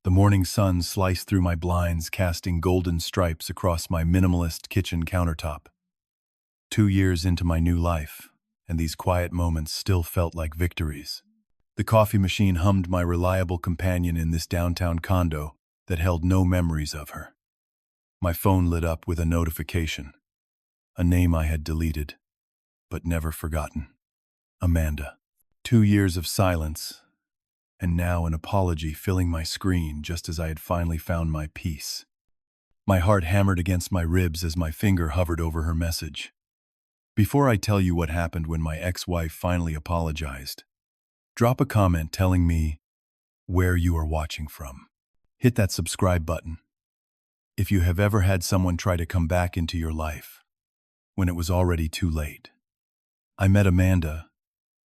The morning sun sliced through my blinds, casting golden stripes across my minimalist kitchen countertop. 2 years into my new life, and these quiet moments still felt like victories. The coffee machine hummed, my reliable companion in this downtown condo that held no memories of her. My phone lit up with a notification, a name I had deleted, but never forgotten. Amanda. 2 years of silence, and now an apology filling my screen just as I had finally found my peace. My heart hammered against my ribs as my finger hovered over her message. Before I tell you what happened when my ex-wife finally apologized, drop a comment telling me where you are watching from. Hit that subscribe button. If you have ever had someone try to come back into your life when it was already too late. I met Amanda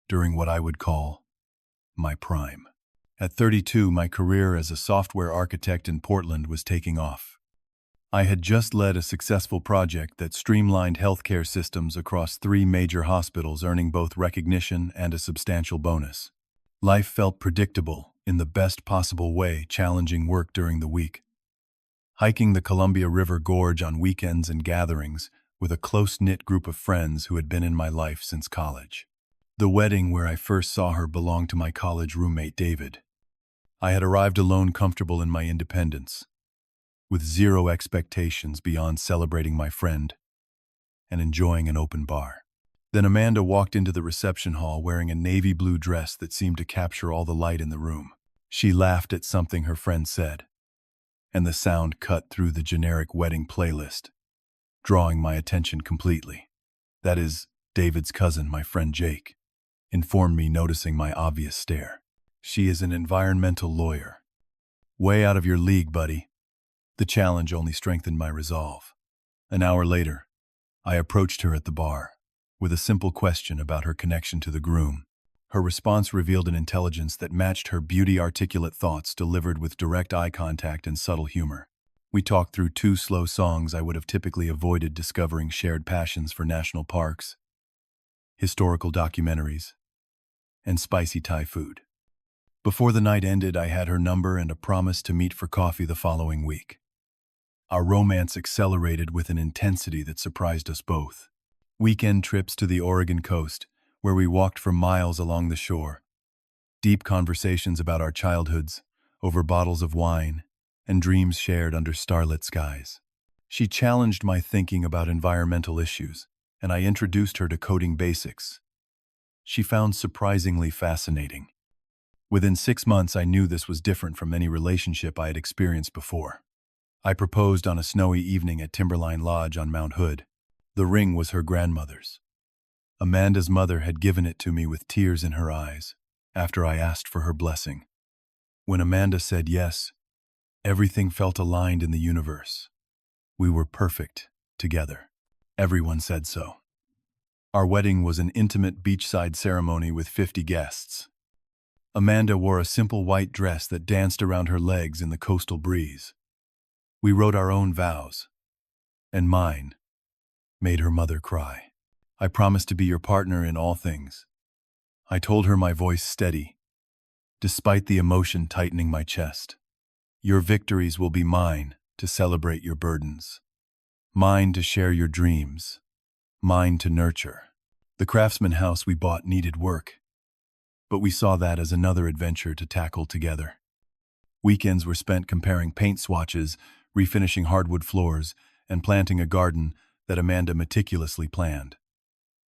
during what I would call my prime. At 32, my career as a software architect in Portland was taking off. I had just led a successful project that streamlined healthcare systems across 3 major hospitals, earning both recognition and a substantial bonus. Life felt predictable in the best possible way, challenging work during the week. Hiking the Columbia River Gorge on weekends and gatherings with a close-knit group of friends who had been in my life since college. The wedding where I first saw her belonged to my college roommate, David. I had arrived alone, comfortable in my independence, with zero expectations beyond celebrating my friend and enjoying an open bar. Then Amanda walked into the reception hall wearing a navy blue dress that seemed to capture all the light in the room. She laughed at something her friend said, and the sound cut through the generic wedding playlist, drawing my attention completely. That is, David's cousin, my friend Jake, informed me, noticing my obvious stare. She is an environmental lawyer. Way out of your league, buddy. The challenge only strengthened my resolve. An hour later, I approached her at the bar with a simple question about her connection to the groom. Her response revealed an intelligence that matched her beauty-articulate thoughts, delivered with direct eye contact and subtle humor. We talked through 2 slow songs I would have typically avoided, discovering shared passions for national parks, historical documentaries, and spicy Thai food. Before the night ended, I had her number and a promise to meet for coffee the following week. Our romance accelerated with an intensity that surprised us both. Weekend trips to the Oregon coast, where we walked for miles along the shore. Deep conversations about our childhoods, over bottles of wine, and dreams shared under starlit skies. She challenged my thinking about environmental issues, and I introduced her to coding basics. She found surprisingly fascinating. Within 6 months, I knew this was different from any relationship I had experienced before. I proposed on a snowy evening at Timberline Lodge on Mount Hood. The ring was her grandmother's. Amanda's mother had given it to me with tears in her eyes after I asked for her blessing. When Amanda said yes, everything felt aligned in the universe. We were perfect together. Everyone said so. Our wedding was an intimate beachside ceremony with 50 guests. Amanda wore a simple white dress that danced around her legs in the coastal breeze. We wrote our own vows, and mine made her mother cry. I promised to be your partner in all things. I told her, my voice steady, despite the emotion tightening my chest. Your victories will be mine to celebrate your burdens, mine to share your dreams, mine to nurture. The Craftsman house we bought needed work, but we saw that as another adventure to tackle together. Weekends were spent comparing paint swatches, refinishing hardwood floors, and planting a garden that Amanda meticulously planned.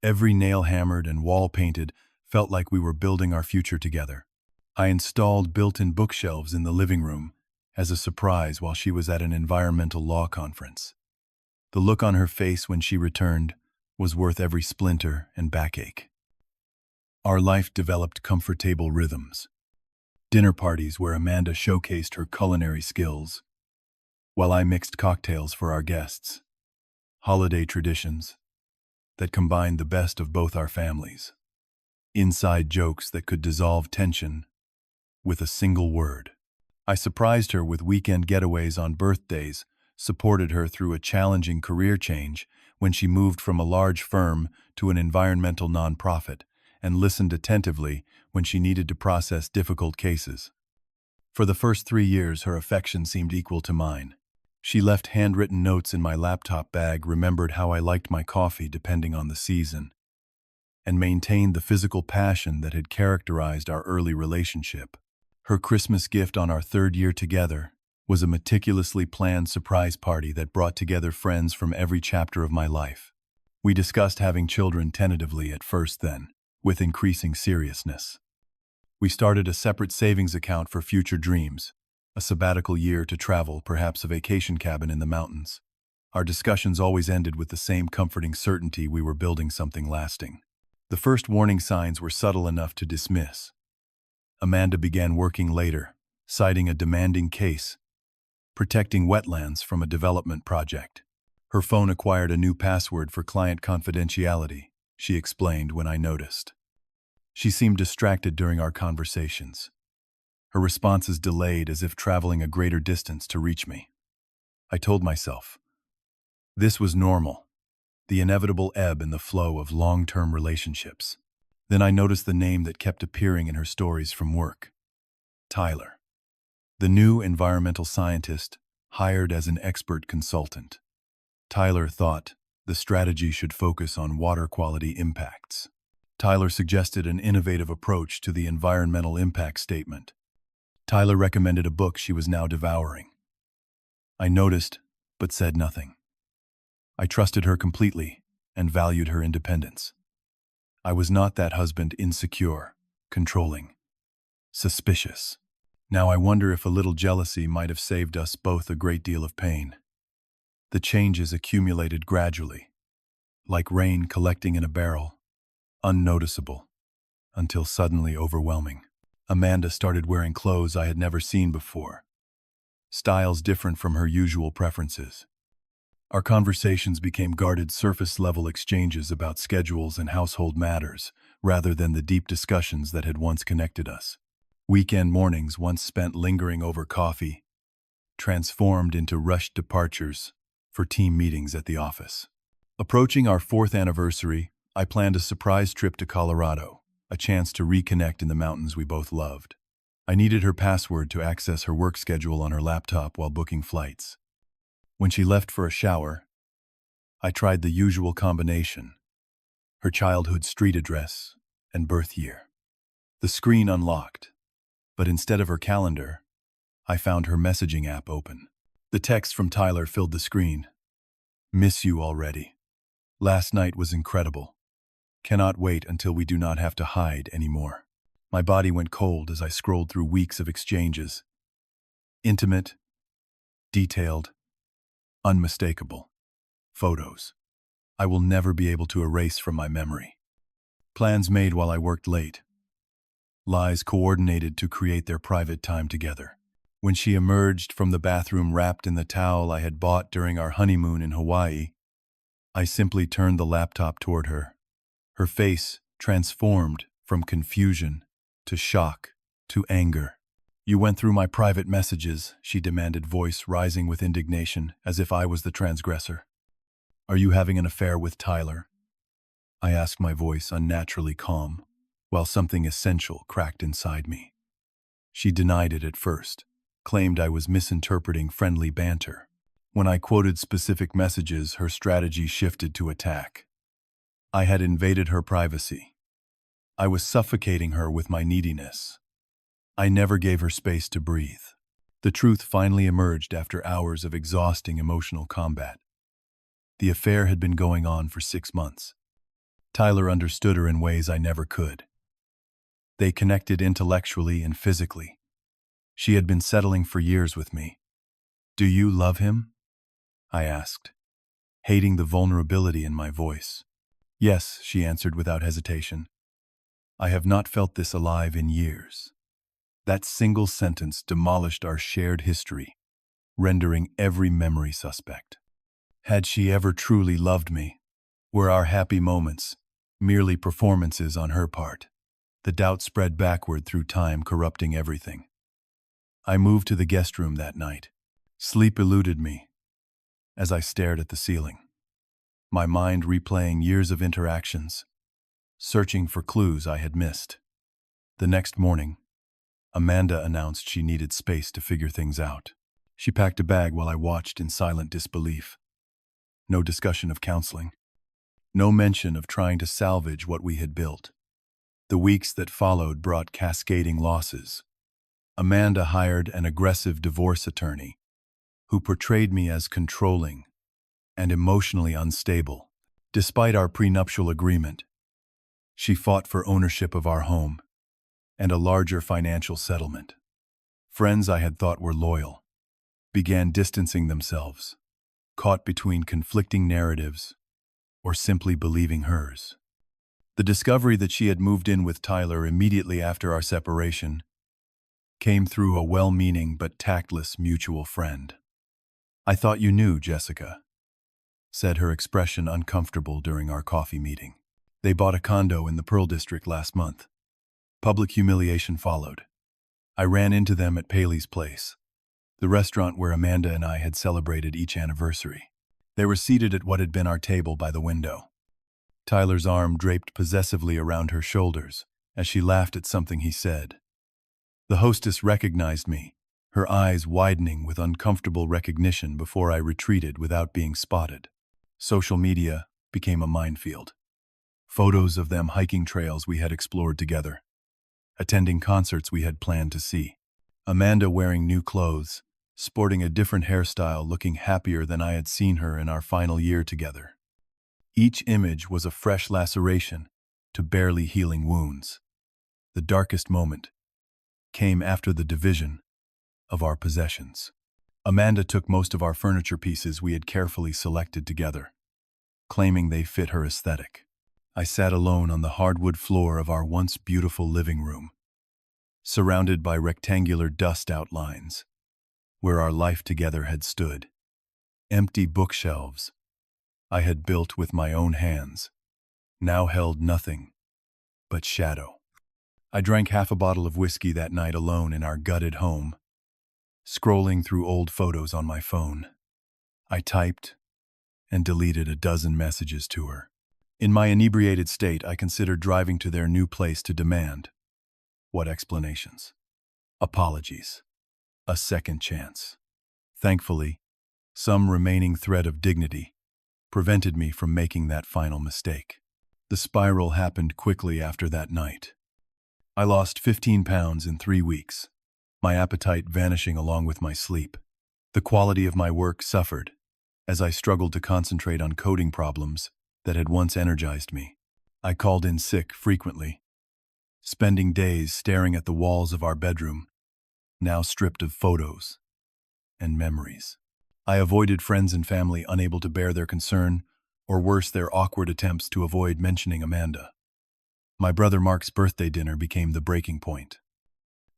Every nail hammered and wall painted felt like we were building our future together. I installed built-in bookshelves in the living room as a surprise while she was at an environmental law conference. The look on her face when she returned was worth every splinter and backache. Our life developed comfortable rhythms. Dinner parties where Amanda showcased her culinary skills, while I mixed cocktails for our guests. Holiday traditions that combined the best of both our families. Inside jokes that could dissolve tension with a single word. I surprised her with weekend getaways on birthdays, supported her through a challenging career change when she moved from a large firm to an environmental nonprofit, and listened attentively when she needed to process difficult cases. For the first 3 years, her affection seemed equal to mine. She left handwritten notes in my laptop bag, remembered how I liked my coffee depending on the season, and maintained the physical passion that had characterized our early relationship. Her Christmas gift on our 3rd year together was a meticulously planned surprise party that brought together friends from every chapter of my life. We discussed having children tentatively at first, then, with increasing seriousness. We started a separate savings account for future dreams, a sabbatical year to travel, perhaps a vacation cabin in the mountains. Our discussions always ended with the same comforting certainty we were building something lasting. The first warning signs were subtle enough to dismiss. Amanda began working later, citing a demanding case, protecting wetlands from a development project. Her phone acquired a new password for client confidentiality, she explained when I noticed. She seemed distracted during our conversations. Her responses delayed, as if traveling a greater distance to reach me. I told myself, this was normal, the inevitable ebb and the flow of long-term relationships. Then I noticed the name that kept appearing in her stories from work. Tyler, the new environmental scientist hired as an expert consultant. Tyler thought the strategy should focus on water quality impacts. Tyler suggested an innovative approach to the environmental impact statement. Tyler recommended a book she was now devouring. I noticed, but said nothing. I trusted her completely and valued her independence. I was not that husband, insecure, controlling, suspicious. Now I wonder if a little jealousy might have saved us both a great deal of pain. The changes accumulated gradually, like rain collecting in a barrel, unnoticeable, until suddenly overwhelming. Amanda started wearing clothes I had never seen before, styles different from her usual preferences. Our conversations became guarded surface-level exchanges about schedules and household matters, rather than the deep discussions that had once connected us. Weekend mornings, once spent lingering over coffee, transformed into rushed departures for team meetings at the office. Approaching our 4th anniversary, I planned a surprise trip to Colorado, a chance to reconnect in the mountains we both loved. I needed her password to access her work schedule on her laptop while booking flights. When she left for a shower, I tried the usual combination: her childhood street address and birth year. The screen unlocked, but instead of her calendar, I found her messaging app open. The text from Tyler filled the screen. Miss you already. Last night was incredible. Cannot wait until we do not have to hide anymore. My body went cold as I scrolled through weeks of exchanges. Intimate, detailed, unmistakable. Photos I will never be able to erase from my memory. Plans made while I worked late. Lies coordinated to create their private time together. When she emerged from the bathroom wrapped in the towel I had bought during our honeymoon in Hawaii, I simply turned the laptop toward her. Her face transformed from confusion to shock to anger. You went through my private messages, she demanded, voice rising with indignation, as if I was the transgressor. Are you having an affair with Tyler? I asked, my voice unnaturally calm, while something essential cracked inside me. She denied it at first, claimed I was misinterpreting friendly banter. When I quoted specific messages, her strategy shifted to attack. I had invaded her privacy. I was suffocating her with my neediness. I never gave her space to breathe. The truth finally emerged after hours of exhausting emotional combat. The affair had been going on for 6 months. Tyler understood her in ways I never could. They connected intellectually and physically. She had been settling for years with me. Do you love him? I asked, hating the vulnerability in my voice. Yes, she answered without hesitation. I have not felt this alive in years. That single sentence demolished our shared history, rendering every memory suspect. Had she ever truly loved me? Were our happy moments merely performances on her part? The doubt spread backward through time, corrupting everything. I moved to the guest room that night. Sleep eluded me as I stared at the ceiling, my mind replaying years of interactions, searching for clues I had missed. The next morning, Amanda announced she needed space to figure things out. She packed a bag while I watched in silent disbelief. No discussion of counseling. No mention of trying to salvage what we had built. The weeks that followed brought cascading losses. Amanda hired an aggressive divorce attorney who portrayed me as controlling and emotionally unstable. Despite our prenuptial agreement, she fought for ownership of our home and a larger financial settlement. Friends I had thought were loyal began distancing themselves, caught between conflicting narratives or simply believing hers. The discovery that she had moved in with Tyler immediately after our separation came through a well-meaning but tactless mutual friend. "I thought you knew, Jessica," said, her expression uncomfortable during our coffee meeting. "They bought a condo in the Pearl District last month." Public humiliation followed. I ran into them at Paley's Place, the restaurant where Amanda and I had celebrated each anniversary. They were seated at what had been our table by the window. Tyler's arm draped possessively around her shoulders as she laughed at something he said. The hostess recognized me, her eyes widening with uncomfortable recognition before I retreated without being spotted. Social media became a minefield. Photos of them hiking trails we had explored together, attending concerts we had planned to see. Amanda wearing new clothes, sporting a different hairstyle, looking happier than I had seen her in our final year together. Each image was a fresh laceration to barely healing wounds. The darkest moment came after the division of our possessions. Amanda took most of our furniture pieces we had carefully selected together, claiming they fit her aesthetic. I sat alone on the hardwood floor of our once beautiful living room, surrounded by rectangular dust outlines, where our life together had stood. Empty bookshelves I had built with my own hands now held nothing but shadow. I drank half a bottle of whiskey that night alone in our gutted home, scrolling through old photos on my phone. I typed and deleted a dozen messages to her. In my inebriated state, I considered driving to their new place to demand. What explanations? Apologies. A second chance. Thankfully, some remaining thread of dignity prevented me from making that final mistake. The spiral happened quickly after that night. I lost 15 pounds in 3 weeks, my appetite vanishing along with my sleep. The quality of my work suffered as I struggled to concentrate on coding problems that had once energized me. I called in sick frequently, spending days staring at the walls of our bedroom, now stripped of photos and memories. I avoided friends and family, unable to bear their concern, or worse, their awkward attempts to avoid mentioning Amanda. My brother Mark's birthday dinner became the breaking point.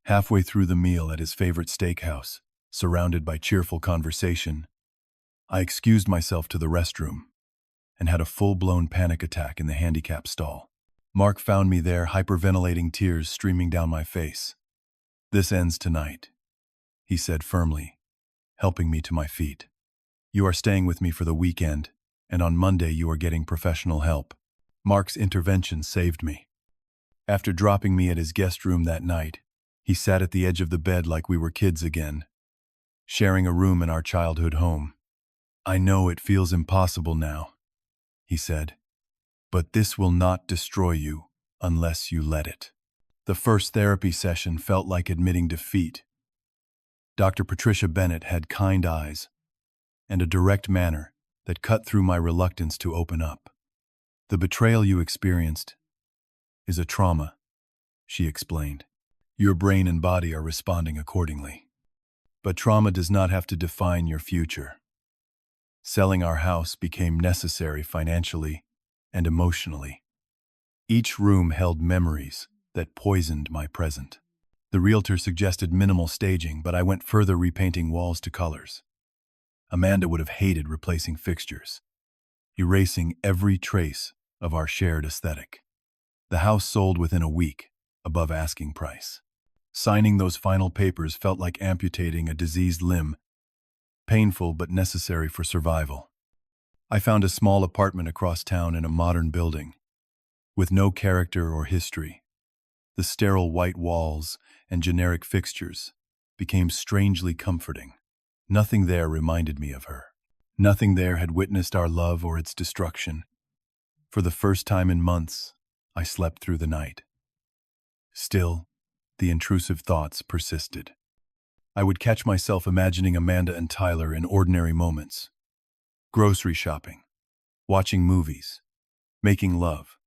Halfway through the meal at his favorite steakhouse, surrounded by cheerful conversation, I excused myself to the restroom and had a full-blown panic attack in the handicap stall. Mark found me there, hyperventilating, tears streaming down my face. "This ends tonight," he said firmly, helping me to my feet. "You are staying with me for the weekend, and on Monday you are getting professional help." Mark's intervention saved me. After dropping me at his guest room that night, he sat at the edge of the bed like we were kids again, sharing a room in our childhood home. "I know it feels impossible now," he said, "but this will not destroy you unless you let it." The first therapy session felt like admitting defeat. Dr. Patricia Bennett had kind eyes and a direct manner that cut through my reluctance to open up. "The betrayal you experienced is a trauma," she explained. "Your brain and body are responding accordingly. But trauma does not have to define your future." Selling our house became necessary financially and emotionally. Each room held memories that poisoned my present. The realtor suggested minimal staging, but I went further, repainting walls to colors. Amanda would have hated replacing fixtures, erasing every trace of our shared aesthetic. The house sold within a week, above asking price. Signing those final papers felt like amputating a diseased limb, painful but necessary for survival. I found a small apartment across town in a modern building, with no character or history. The sterile white walls and generic fixtures became strangely comforting. Nothing there reminded me of her. Nothing there had witnessed our love or its destruction. For the first time in months, I slept through the night. Still, the intrusive thoughts persisted. I would catch myself imagining Amanda and Tyler in ordinary moments. Grocery shopping, watching movies, making love,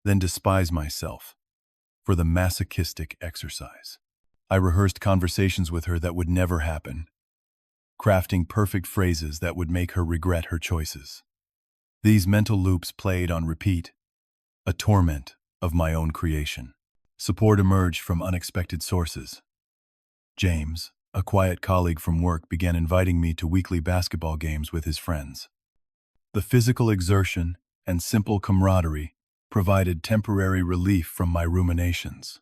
then despise myself for the masochistic exercise. I rehearsed conversations with her that would never happen, crafting perfect phrases that would make her regret her choices. These mental loops played on repeat, a torment of my own creation. Support emerged from unexpected sources. James, a quiet colleague from work, began inviting me to weekly basketball games with his friends. The physical exertion and simple camaraderie provided temporary relief from my ruminations.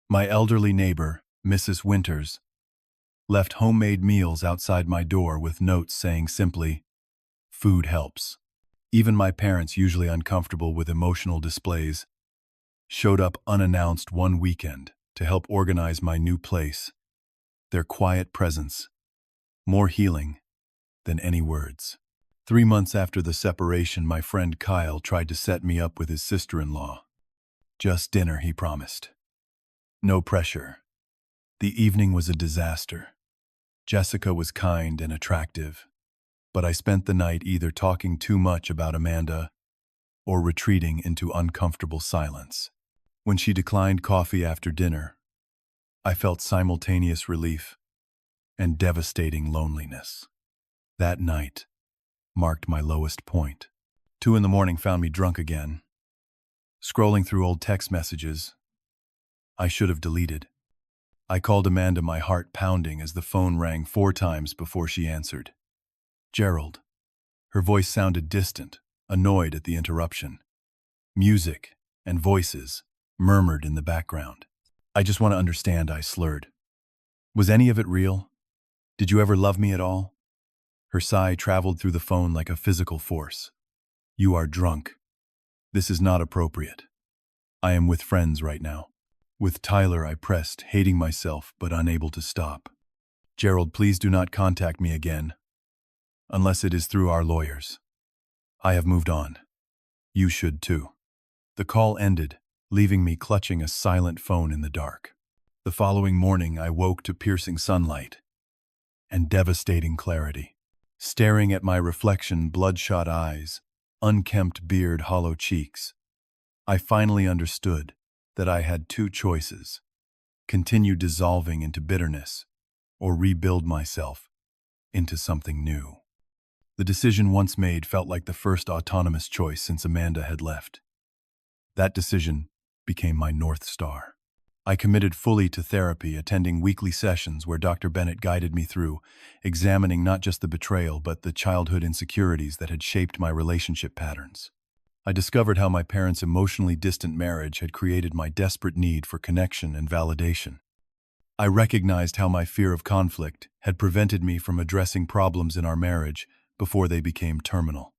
My elderly neighbor, Mrs. Winters, left homemade meals outside my door with notes saying simply, "Food helps." Even my parents, usually uncomfortable with emotional displays, showed up unannounced one weekend to help organize my new place. Their quiet presence, more healing than any words. 3 months after the separation, my friend Kyle tried to set me up with his sister-in-law. Just dinner, he promised. No pressure. The evening was a disaster. Jessica was kind and attractive, but I spent the night either talking too much about Amanda or retreating into uncomfortable silence. When she declined coffee after dinner, I felt simultaneous relief and devastating loneliness. That night marked my lowest point. 2 a.m. found me drunk again, scrolling through old text messages I should have deleted. I called Amanda, my heart pounding as the phone rang 4 times before she answered. Gerald. Her voice sounded distant, annoyed at the interruption. Music and voices murmured in the background. "I just want to understand," I slurred. "Was any of it real? Did you ever love me at all?" Her sigh traveled through the phone like a physical force. "You are drunk. This is not appropriate. I am with friends right now." With Tyler, I pressed, hating myself but unable to stop. "Gerald, please do not contact me again, unless it is through our lawyers. I have moved on. You should too." The call ended, leaving me clutching a silent phone in the dark. The following morning, I woke to piercing sunlight and devastating clarity. Staring at my reflection, bloodshot eyes, unkempt beard, hollow cheeks, I finally understood that I had 2 choices: continue dissolving into bitterness or rebuild myself into something new. The decision once made felt like the first autonomous choice since Amanda had left. That decision became my North Star. I committed fully to therapy, attending weekly sessions where Dr. Bennett guided me through, examining not just the betrayal but the childhood insecurities that had shaped my relationship patterns. I discovered how my parents' emotionally distant marriage had created my desperate need for connection and validation. I recognized how my fear of conflict had prevented me from addressing problems in our marriage before they became terminal.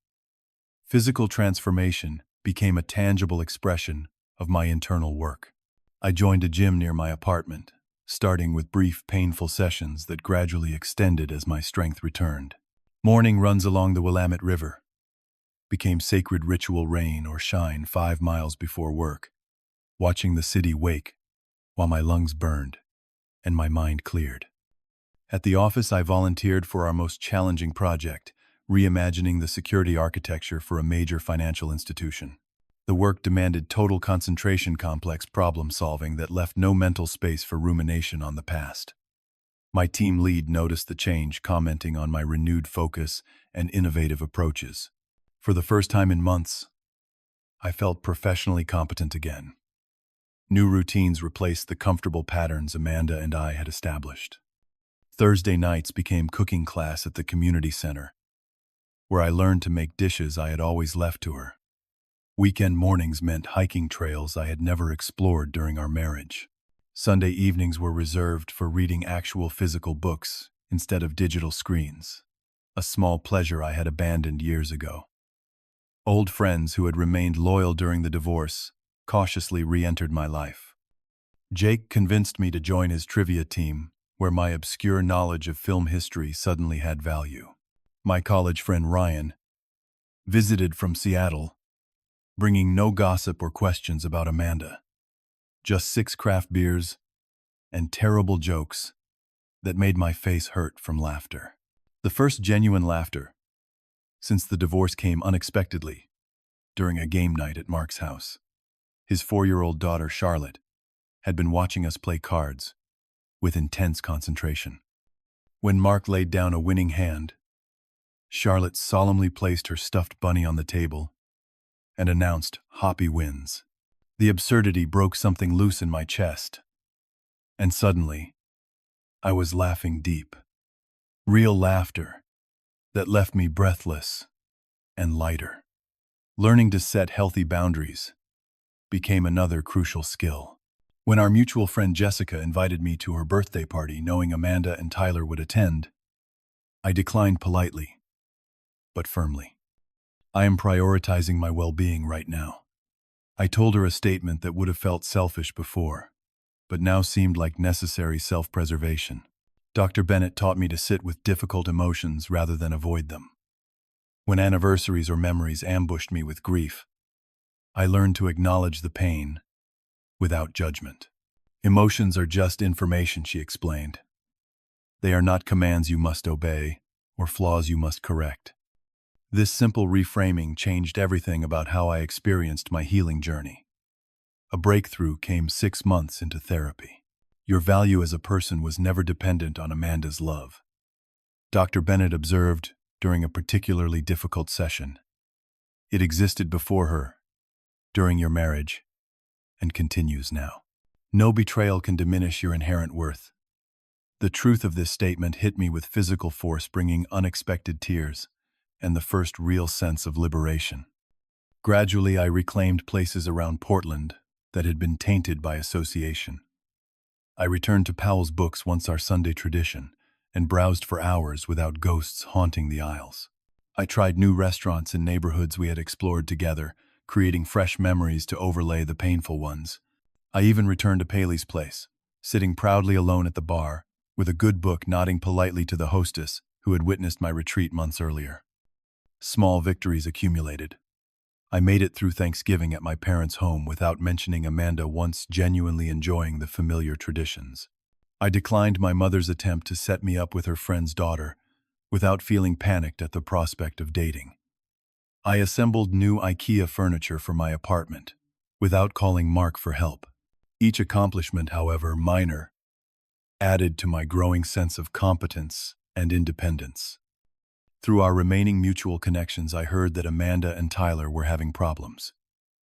Physical transformation became a tangible expression of my internal work. I joined a gym near my apartment, starting with brief, painful sessions that gradually extended as my strength returned. Morning runs along the Willamette River became sacred ritual, rain or shine, 5 miles before work, watching the city wake while my lungs burned and my mind cleared. At the office, I volunteered for our most challenging project, reimagining the security architecture for a major financial institution. The work demanded total concentration, complex problem solving that left no mental space for rumination on the past. My team lead noticed the change, commenting on my renewed focus and innovative approaches. For the first time in months, I felt professionally competent again. New routines replaced the comfortable patterns Amanda and I had established. Thursday nights became cooking class at the community center, where I learned to make dishes I had always left to her. Weekend mornings meant hiking trails I had never explored during our marriage. Sunday evenings were reserved for reading actual physical books instead of digital screens, a small pleasure I had abandoned years ago. Old friends who had remained loyal during the divorce cautiously re-entered my life. Jake convinced me to join his trivia team, where my obscure knowledge of film history suddenly had value. My college friend Ryan visited from Seattle, bringing no gossip or questions about Amanda, just 6 craft beers and terrible jokes that made my face hurt from laughter. The first genuine laughter since the divorce came unexpectedly during a game night at Mark's house. His 4-year-old daughter, Charlotte, had been watching us play cards with intense concentration. When Mark laid down a winning hand, Charlotte solemnly placed her stuffed bunny on the table and announced, "Hoppy wins." The absurdity broke something loose in my chest, and suddenly, I was laughing deep. Real laughter that left me breathless and lighter. Learning to set healthy boundaries became another crucial skill. When our mutual friend Jessica invited me to her birthday party, knowing Amanda and Tyler would attend, I declined politely, but firmly. "I am prioritizing my well-being right now." I told her a statement that would have felt selfish before, but now seemed like necessary self-preservation. Dr. Bennett taught me to sit with difficult emotions rather than avoid them. When anniversaries or memories ambushed me with grief, I learned to acknowledge the pain without judgment. "Emotions are just information," she explained. "They are not commands you must obey or flaws you must correct." This simple reframing changed everything about how I experienced my healing journey. A breakthrough came 6 months into therapy. "Your value as a person was never dependent on Amanda's love," Dr. Bennett observed during a particularly difficult session. "It existed before her, during your marriage, and continues now. No betrayal can diminish your inherent worth." The truth of this statement hit me with physical force, bringing unexpected tears and the first real sense of liberation. Gradually, I reclaimed places around Portland that had been tainted by association. I returned to Powell's Books, once our Sunday tradition, and browsed for hours without ghosts haunting the aisles. I tried new restaurants in neighborhoods we had explored together, creating fresh memories to overlay the painful ones. I even returned to Paley's place, sitting proudly alone at the bar, with a good book, nodding politely to the hostess who had witnessed my retreat months earlier. Small victories accumulated. I made it through Thanksgiving at my parents' home without mentioning Amanda once, genuinely enjoying the familiar traditions. I declined my mother's attempt to set me up with her friend's daughter, without feeling panicked at the prospect of dating. I assembled new IKEA furniture for my apartment, without calling Mark for help. Each accomplishment, however minor, added to my growing sense of competence and independence. Through our remaining mutual connections, I heard that Amanda and Tyler were having problems.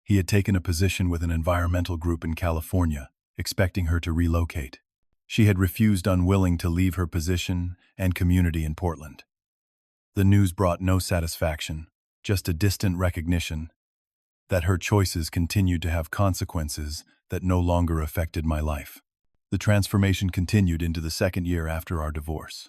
He had taken a position with an environmental group in California, expecting her to relocate. She had refused, unwilling to leave her position and community in Portland. The news brought no satisfaction, just a distant recognition that her choices continued to have consequences that no longer affected my life. The transformation continued into the second year after our divorce.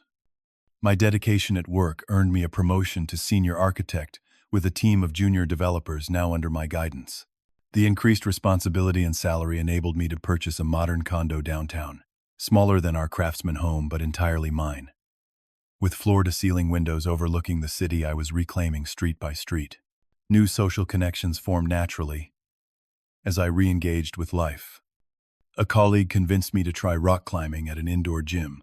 My dedication at work earned me a promotion to senior architect, with a team of junior developers now under my guidance. The increased responsibility and salary enabled me to purchase a modern condo downtown, smaller than our craftsman home but entirely mine. With floor-to-ceiling windows overlooking the city, I was reclaiming street by street. New social connections formed naturally as I re-engaged with life. A colleague convinced me to try rock climbing at an indoor gym,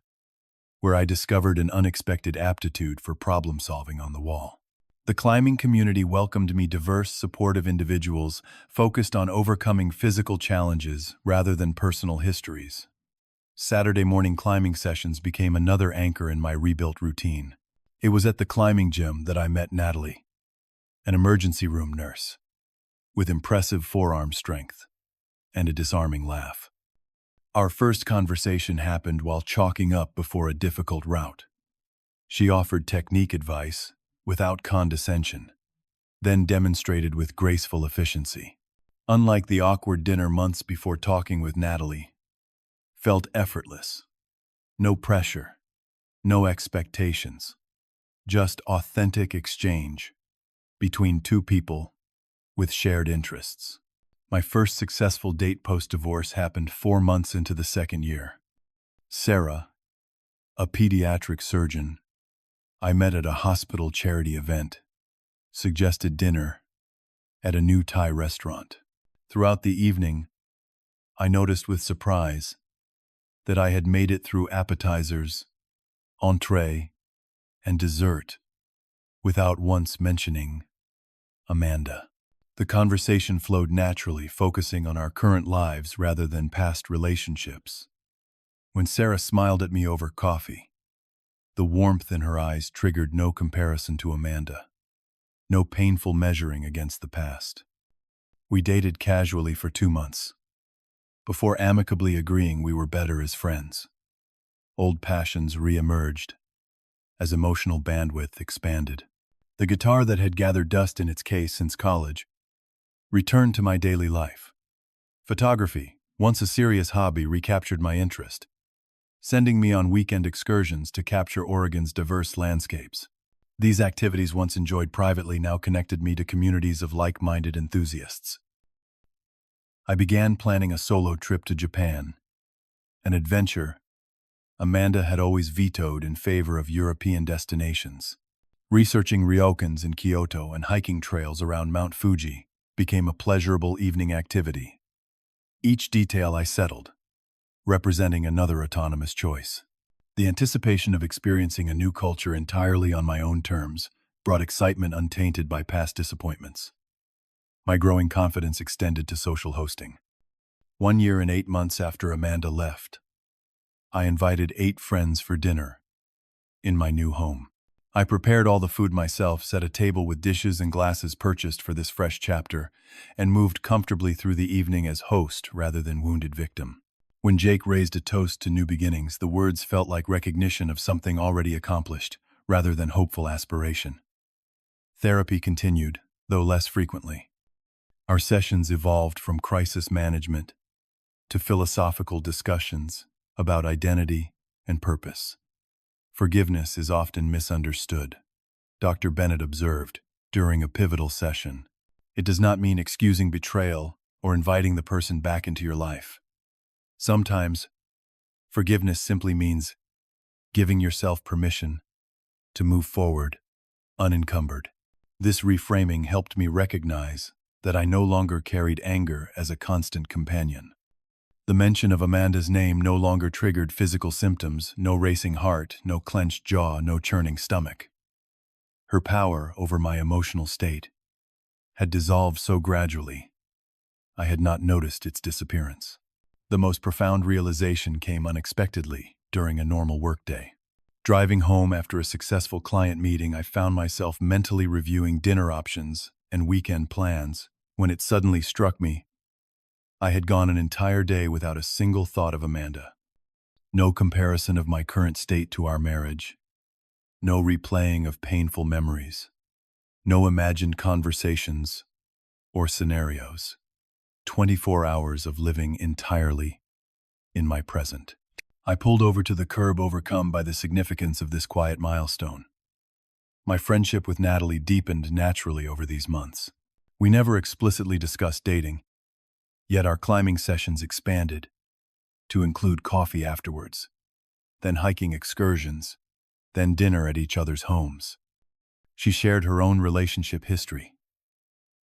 where I discovered an unexpected aptitude for problem-solving on the wall. The climbing community welcomed me, diverse, supportive individuals focused on overcoming physical challenges rather than personal histories. Saturday morning climbing sessions became another anchor in my rebuilt routine. It was at the climbing gym that I met Natalie, an emergency room nurse, with impressive forearm strength and a disarming laugh. Our first conversation happened while chalking up before a difficult route. She offered technique advice without condescension, then demonstrated with graceful efficiency. Unlike the awkward dinner months before, talking with Natalie felt effortless. No pressure, no expectations, just authentic exchange between two people with shared interests. My first successful date post-divorce happened 4 months into the second year. Sarah, a pediatric surgeon, I met at a hospital charity event, suggested dinner at a new Thai restaurant. Throughout the evening, I noticed with surprise that I had made it through appetizers, entree, and dessert without once mentioning Amanda. The conversation flowed naturally, focusing on our current lives rather than past relationships. When Sarah smiled at me over coffee, the warmth in her eyes triggered no comparison to Amanda, no painful measuring against the past. We dated casually for 2 months, before amicably agreeing we were better as friends. Old passions re-emerged as emotional bandwidth expanded. The guitar that had gathered dust in its case since college returned to my daily life. Photography, once a serious hobby, recaptured my interest, sending me on weekend excursions to capture Oregon's diverse landscapes. These activities, once enjoyed privately, now connected me to communities of like-minded enthusiasts. I began planning a solo trip to Japan, an adventure Amanda had always vetoed in favor of European destinations. Researching ryokans in Kyoto and hiking trails around Mount Fuji became a pleasurable evening activity. Each detail I settled, representing another autonomous choice. The anticipation of experiencing a new culture entirely on my own terms brought excitement untainted by past disappointments. My growing confidence extended to social hosting. 1 year and 8 months after Amanda left, I invited 8 friends for dinner in my new home. I prepared all the food myself, set a table with dishes and glasses purchased for this fresh chapter, and moved comfortably through the evening as host rather than wounded victim. When Jake raised a toast to new beginnings, the words felt like recognition of something already accomplished, rather than hopeful aspiration. Therapy continued, though less frequently. Our sessions evolved from crisis management to philosophical discussions about identity and purpose. Forgiveness is often misunderstood, Dr. Bennett observed during a pivotal session. It does not mean excusing betrayal or inviting the person back into your life. Sometimes, forgiveness simply means giving yourself permission to move forward, unencumbered. This reframing helped me recognize that I no longer carried anger as a constant companion. The mention of Amanda's name no longer triggered physical symptoms, no racing heart, no clenched jaw, no churning stomach. Her power over my emotional state had dissolved so gradually, I had not noticed its disappearance. The most profound realization came unexpectedly during a normal workday. Driving home after a successful client meeting, I found myself mentally reviewing dinner options and weekend plans when it suddenly struck me I had gone an entire day without a single thought of Amanda. No comparison of my current state to our marriage. No replaying of painful memories. No imagined conversations or scenarios. 24 hours of living entirely in my present. I pulled over to the curb, overcome by the significance of this quiet milestone. My friendship with Natalie deepened naturally over these months. We never explicitly discussed dating, yet our climbing sessions expanded to include coffee afterwards, then hiking excursions, then dinner at each other's homes. She shared her own relationship history.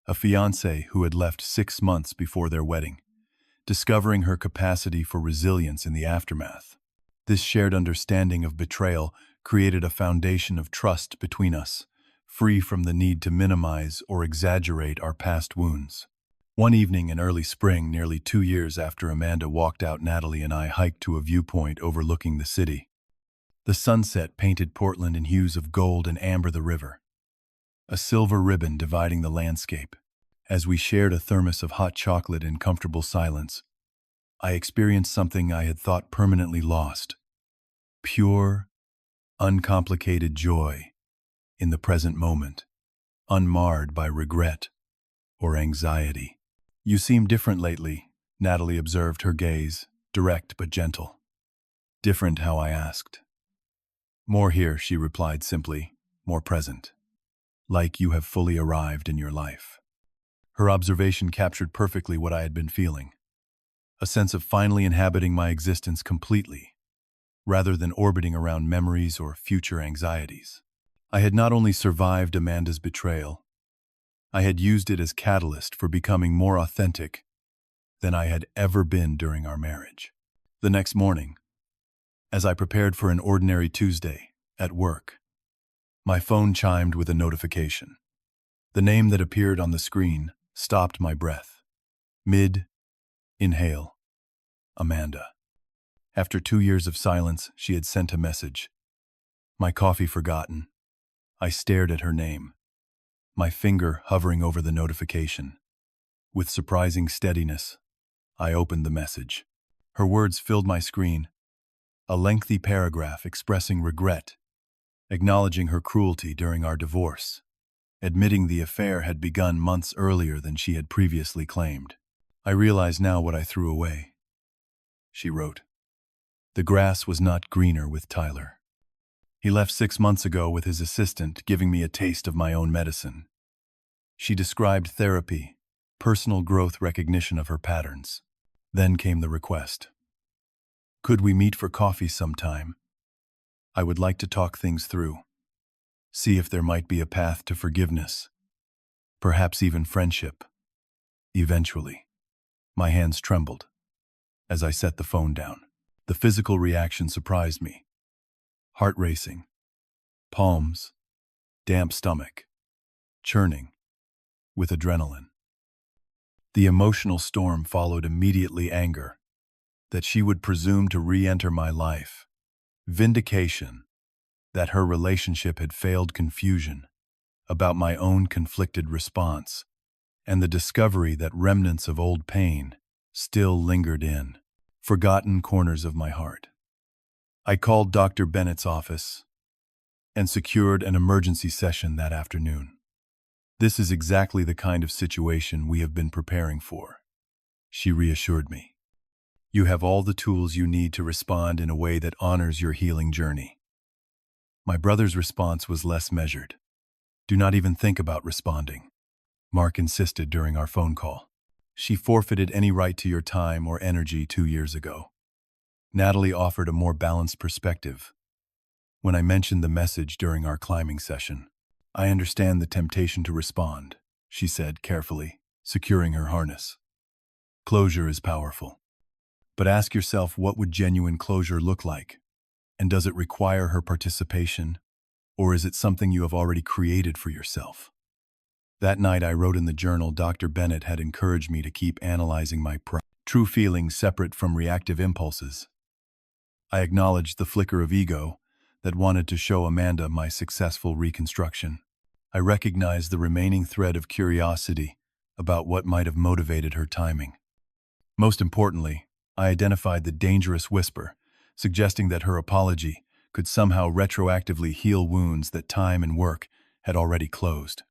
A fiancé who had left 6 months before their wedding, discovering her capacity for resilience in the aftermath. This shared understanding of betrayal created a foundation of trust between us, free from the need to minimize or exaggerate our past wounds. One evening in early spring, nearly 2 years after Amanda walked out, Natalie and I hiked to a viewpoint overlooking the city. The sunset painted Portland in hues of gold and amber, the river, a silver ribbon dividing the landscape. As we shared a thermos of hot chocolate in comfortable silence, I experienced something I had thought permanently lost. Pure, uncomplicated joy in the present moment, unmarred by regret or anxiety. "You seem different lately," Natalie observed, her gaze direct but gentle. "Different how?" I asked. "More here," she replied simply, "more present. Like you have fully arrived in your life." Her observation captured perfectly what I had been feeling. A sense of finally inhabiting my existence completely, rather than orbiting around memories or future anxieties. I had not only survived Amanda's betrayal, I had used it as catalyst for becoming more authentic than I had ever been during our marriage. The next morning, as I prepared for an ordinary Tuesday at work, my phone chimed with a notification. The name that appeared on the screen stopped my breath. Inhale. Amanda. After 2 years of silence, she had sent a message. My coffee forgotten. I stared at her name, my finger hovering over the notification. With surprising steadiness, I opened the message. Her words filled my screen, a lengthy paragraph expressing regret, acknowledging her cruelty during our divorce, admitting the affair had begun months earlier than she had previously claimed. I realize now what I threw away. She wrote, "The grass was not greener with Tyler. He left 6 months ago with his assistant, giving me a taste of my own medicine." She described therapy, personal growth, recognition of her patterns. Then came the request. Could we meet for coffee sometime? I would like to talk things through. See if there might be a path to forgiveness. Perhaps even friendship. Eventually. My hands trembled as I set the phone down. The physical reaction surprised me. Heart racing. Palms. Damp stomach. Churning. With adrenaline. The emotional storm followed immediately anger. That she would presume to re-enter my life. Vindication. That her relationship had failed, confusion about my own conflicted response, and the discovery that remnants of old pain still lingered in forgotten corners of my heart. I called Dr. Bennett's office and secured an emergency session that afternoon. This is exactly the kind of situation we have been preparing for, she reassured me. You have all the tools you need to respond in a way that honors your healing journey. My brother's response was less measured. Do not even think about responding, Mark insisted during our phone call. She forfeited any right to your time or energy 2 years ago. Natalie offered a more balanced perspective. When I mentioned the message during our climbing session, I understand the temptation to respond, she said carefully, securing her harness. Closure is powerful. But ask yourself, what would genuine closure look like? And does it require her participation, or is it something you have already created for yourself? That night I wrote in the journal Dr. Bennett had encouraged me to keep analyzing my true feelings separate from reactive impulses. I acknowledged the flicker of ego that wanted to show Amanda my successful reconstruction. I recognized the remaining thread of curiosity about what might have motivated her timing. Most importantly, I identified the dangerous whisper, suggesting that her apology could somehow retroactively heal wounds that time and work had already closed.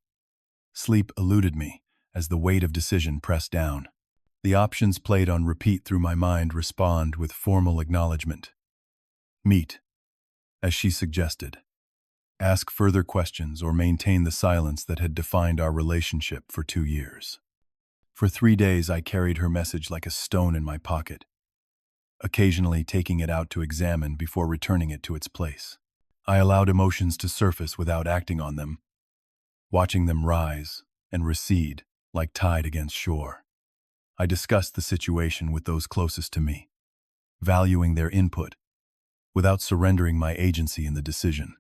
Sleep eluded me as the weight of decision pressed down. The options played on repeat through my mind respond with formal acknowledgement. Meet, as she suggested. Ask further questions or maintain the silence that had defined our relationship for 2 years. For 3 days I carried her message like a stone in my pocket, occasionally taking it out to examine before returning it to its place. I allowed emotions to surface without acting on them, watching them rise and recede like tide against shore. I discussed the situation with those closest to me, valuing their input without surrendering my agency in the decision.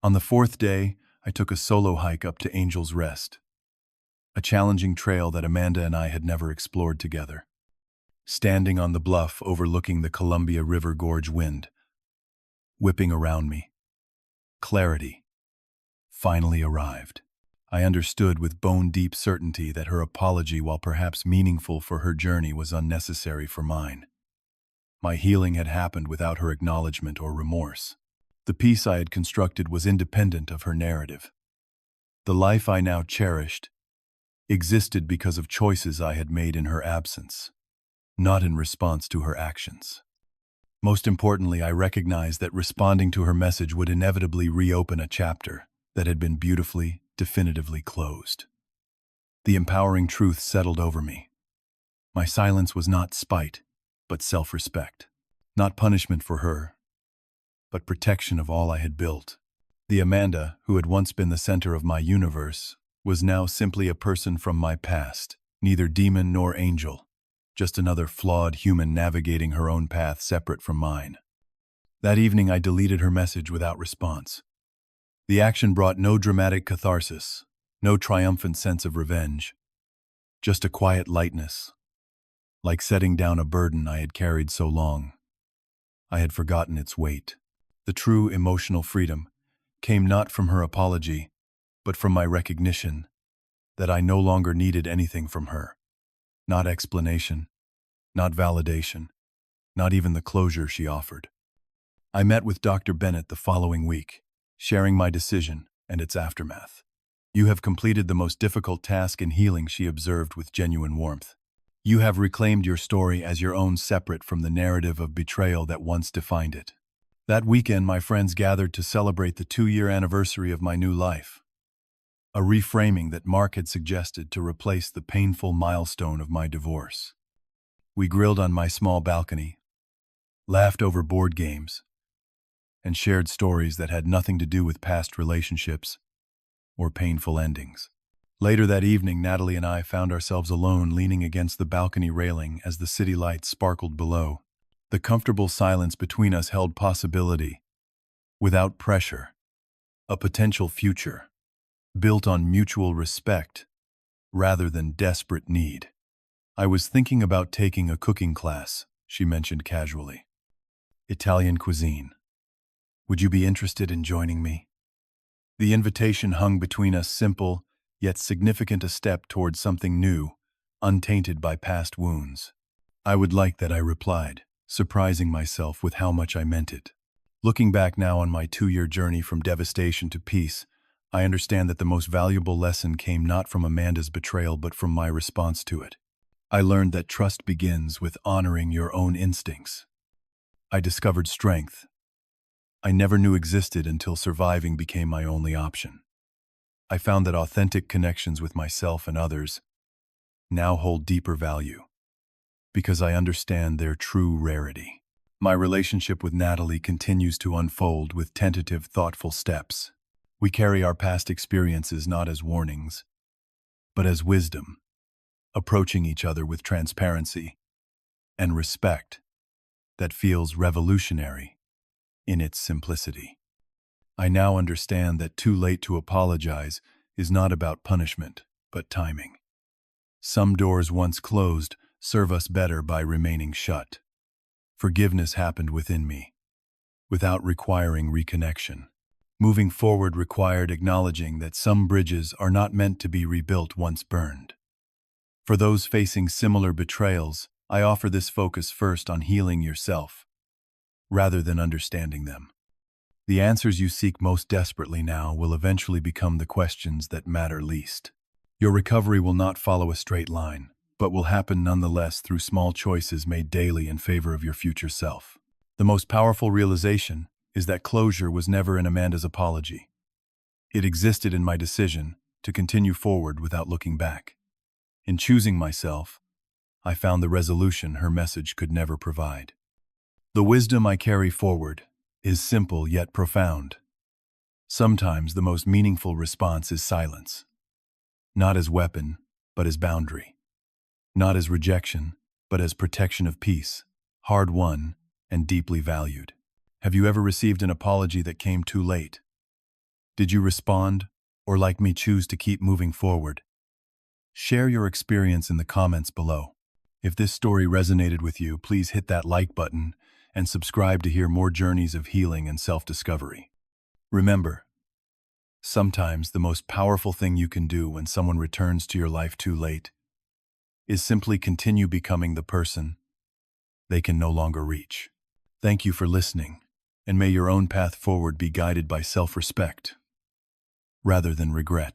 On the 4th day, I took a solo hike up to Angel's Rest, a challenging trail that Amanda and I had never explored together. Standing on the bluff overlooking the Columbia River Gorge, wind whipping around me, clarity finally arrived. I understood with bone-deep certainty that her apology, while perhaps meaningful for her journey, was unnecessary for mine. My healing had happened without her acknowledgement or remorse. The peace I had constructed was independent of her narrative. The life I now cherished existed because of choices I had made in her absence, not in response to her actions. Most importantly, I recognized that responding to her message would inevitably reopen a chapter that had been beautifully, definitively closed. The empowering truth settled over me. My silence was not spite, but self-respect. Not punishment for her, but protection of all I had built. The Amanda, who had once been the center of my universe, was now simply a person from my past, neither demon nor angel, just another flawed human navigating her own path separate from mine. That evening I deleted her message without response. The action brought no dramatic catharsis, no triumphant sense of revenge, just a quiet lightness, like setting down a burden I had carried so long. I had forgotten its weight. The true emotional freedom came not from her apology, but from my recognition that I no longer needed anything from her. Not explanation, not validation, not even the closure she offered. I met with Dr. Bennett the following week, sharing my decision and its aftermath. "You have completed the most difficult task in healing," she observed with genuine warmth. "You have reclaimed your story as your own, separate from the narrative of betrayal that once defined it." That weekend, my friends gathered to celebrate the 2-year anniversary of my new life, a reframing that Mark had suggested to replace the painful milestone of my divorce. We grilled on my small balcony, laughed over board games, and shared stories that had nothing to do with past relationships or painful endings. Later that evening, Natalie and I found ourselves alone, leaning against the balcony railing as the city lights sparkled below. The comfortable silence between us held possibility, without pressure, a potential future, built on mutual respect rather than desperate need. "I was thinking about taking a cooking class," she mentioned casually. "Italian cuisine. Would you be interested in joining me?" The invitation hung between us, simple, yet significant, a step towards something new, untainted by past wounds. "I would like that," I replied, surprising myself with how much I meant it. Looking back now on my 2-year journey from devastation to peace, I understand that the most valuable lesson came not from Amanda's betrayal but from my response to it. I learned that trust begins with honoring your own instincts. I discovered strength I never knew existed until surviving became my only option. I found that authentic connections with myself and others now hold deeper value, because I understand their true rarity. My relationship with Natalie continues to unfold with tentative, thoughtful steps. We carry our past experiences not as warnings, but as wisdom, approaching each other with transparency and respect that feels revolutionary in its simplicity. I now understand that too late to apologize is not about punishment, but timing. Some doors once closed serve us better by remaining shut. Forgiveness happened within me, without requiring reconnection. Moving forward required acknowledging that some bridges are not meant to be rebuilt once burned. For those facing similar betrayals, I offer this focus first on healing yourself, rather than understanding them. The answers you seek most desperately now will eventually become the questions that matter least. Your recovery will not follow a straight line, but will happen nonetheless through small choices made daily in favor of your future self. The most powerful realization is that closure was never in Amanda's apology. It existed in my decision to continue forward without looking back. In choosing myself, I found the resolution her message could never provide. The wisdom I carry forward is simple yet profound. Sometimes the most meaningful response is silence. Not as weapon, but as boundary. Not as rejection, but as protection of peace, hard-won and deeply valued. Have you ever received an apology that came too late? Did you respond, or like me choose to keep moving forward? Share your experience in the comments below. If this story resonated with you, please hit that like button and subscribe to hear more journeys of healing and self-discovery. Remember, sometimes the most powerful thing you can do when someone returns to your life too late is simply continue becoming the person they can no longer reach. Thank you for listening, and may your own path forward be guided by self-respect rather than regret.